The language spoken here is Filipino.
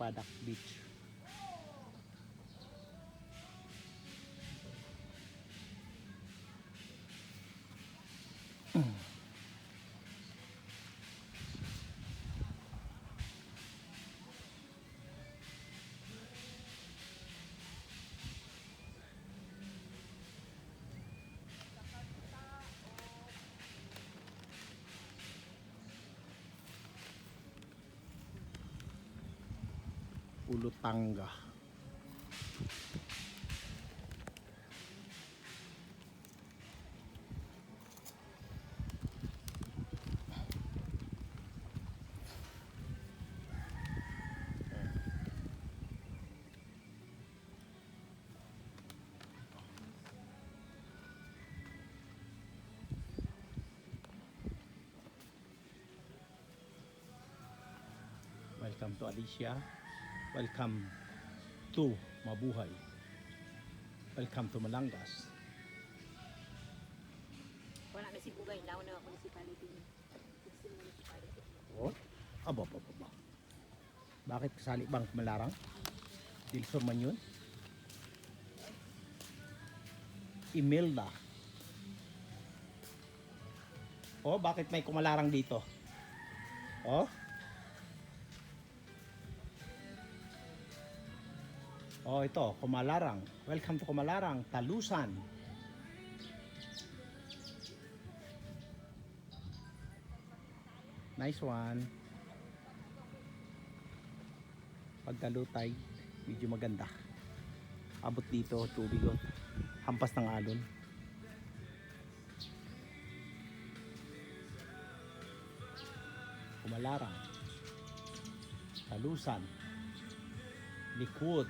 Padak Beach. Ulutanga. Welcome to Alicia. Welcome to Mabuhay. Welcome to Malangas. Wala na si Bugay, lawan na municipality. Oh, aba. Bakit kasali bang Malarang? Dilson man yun? Imelda. Oh, bakit may kumalarang dito? Oh? Oh, ito, Kumalarang. Welcome to Kumalarang, Talusan. Nice one. Pagkalutay, medyo maganda. Abot dito, tubig oh. Hampas ng alon. Kumalarang, Talusan, Likod.